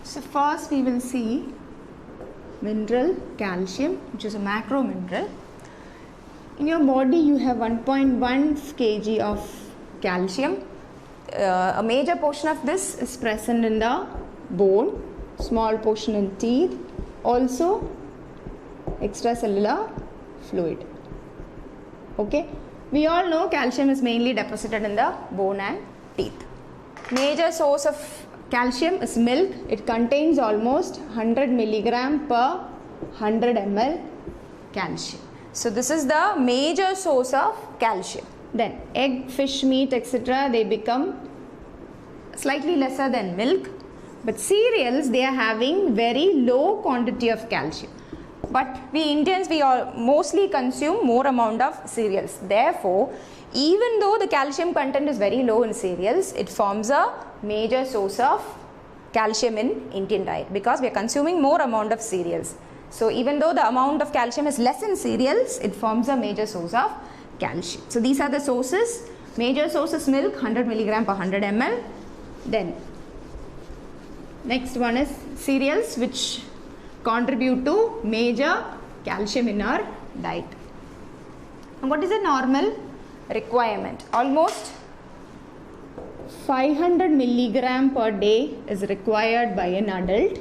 So first we will see mineral calcium, which is a macro mineral. In your body you have 1.1 kg of calcium. A major portion of this is present in the bone, small portion in teeth, also extracellular fluid. Okay, we all know calcium is mainly deposited in the bone and teeth. Major source of calcium is milk. It contains almost 100 milligram per 100 ml calcium. So this is the major source of calcium. Then egg, fish, meat, etc. they become slightly lesser than milk. But cereals, they are having very low quantity of calcium. But we Indians, we all mostly consume more amount of cereals. Therefore, even though the calcium content is very low in cereals, it forms a major source of calcium in Indian diet because we are consuming more amount of cereals. So even though the amount of calcium is less in cereals, it forms a major source of calcium. So these are the sources. Major source is milk, 100 milligram per 100 ml. Then next one is cereals, which contribute to major calcium in our diet. And what is the normal requirement? Almost 500 milligram per day is required by an adult.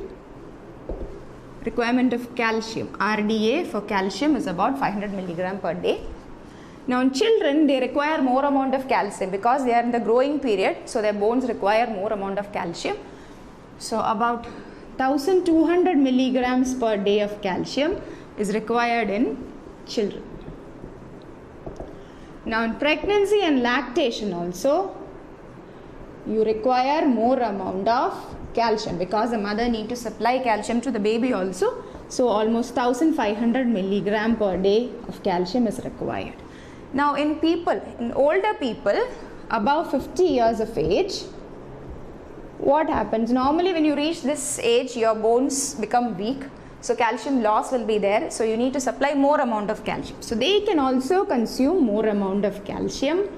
Requirement of calcium, RDA for calcium is about 500 milligram per day. Now in children, they require more amount of calcium because they are in the growing period, so their bones require more amount of calcium. So about 1200 milligrams per day of calcium is required in children. Now in pregnancy and lactation also, you require more amount of calcium because the mother need to supply calcium to the baby also. So almost 1500 milligram per day of calcium is required. Now in people, in older people above 50 years of age, what happens? Normally when you reach this age, your bones become weak. So calcium loss will be there. So you need to supply more amount of calcium. So they can also consume more amount of calcium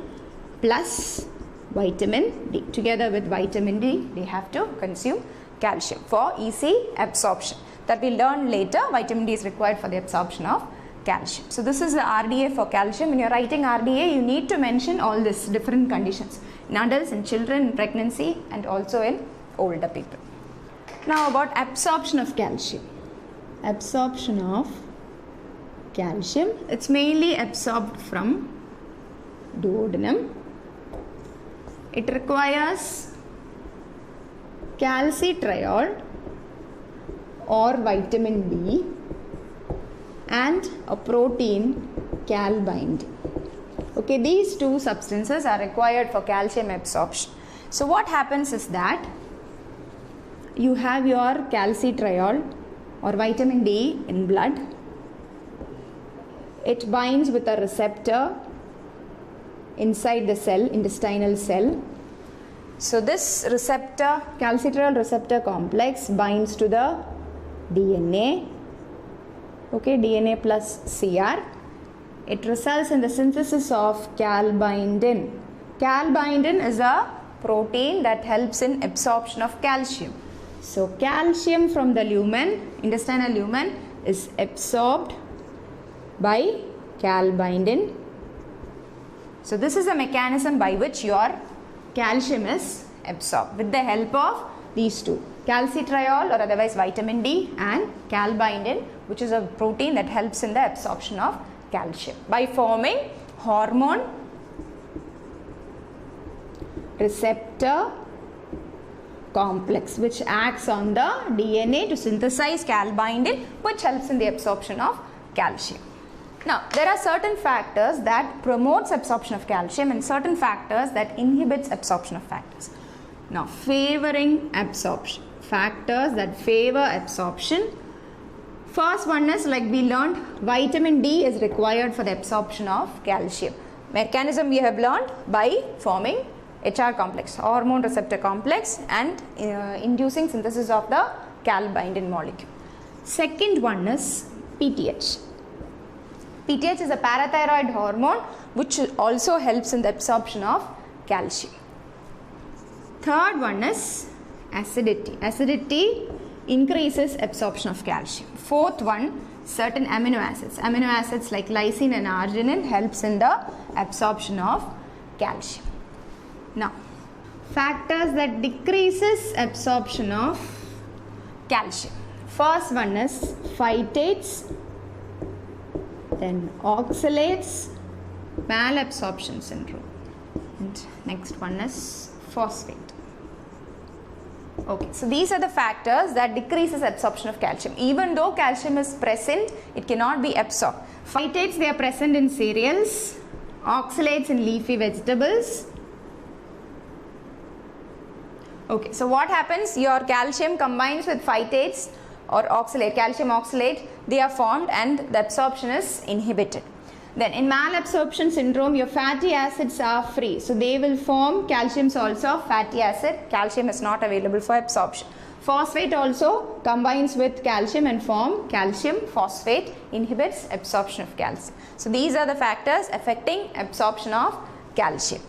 plus vitamin D. Together with vitamin D, they have to consume calcium for easy absorption. That we learn later. Vitamin D is required for the absorption of calcium. So this is the RDA for calcium. When you are writing RDA, you need to mention all these different conditions in adults, in children, in pregnancy, and also in older people. Now about absorption of calcium. Absorption of calcium, it's mainly absorbed from duodenum. It requires calcitriol or vitamin D and a protein calbindin. Okay, these two substances are required for calcium absorption. So what happens is that you have your calcitriol or vitamin D in blood. It binds with a receptor inside the cell, intestinal cell. So this receptor, calcitriol receptor complex, binds to the DNA. Okay, DNA plus CR. It results in the synthesis of calbindin. Calbindin is a protein that helps in absorption of calcium. So calcium from the lumen, intestinal lumen, is absorbed by calbindin. So this is a mechanism by which your calcium is absorbed with the help of these two, calcitriol or otherwise vitamin D and calbindin, which is a protein that helps in the absorption of calcium by forming hormone receptor complex, which acts on the DNA to synthesize calbindin, which helps in the absorption of calcium. Now, there are certain factors that promotes absorption of calcium and certain factors that inhibits absorption of factors. Now, favoring absorption, factors that favor absorption. First one is, like we learned, vitamin D is required for the absorption of calcium. Mechanism we have learned by forming HR complex, hormone receptor complex, and inducing synthesis of the calbindin molecule. Second one is PTH. PTH is a parathyroid hormone which also helps in the absorption of calcium. Third one is acidity. Acidity increases absorption of calcium. Fourth one, certain amino acids. Amino acids like lysine and arginine helps in the absorption of calcium. Now, factors that decreases absorption of calcium. First one is phytates, then oxalates, malabsorption syndrome, and next one is phosphate. Okay, so these are the factors that decreases absorption of calcium. Even though calcium is present, it cannot be absorbed. Phytates, they are present in cereals, oxalates in leafy vegetables. Okay, so what happens? Your calcium combines with phytates or oxalate, calcium oxalate, they are formed and the absorption is inhibited. Then in malabsorption syndrome, your fatty acids are free. So they will form calcium salts of fatty acid. Calcium is not available for absorption. Phosphate also combines with calcium and form calcium phosphate, inhibits absorption of calcium. So these are the factors affecting absorption of calcium.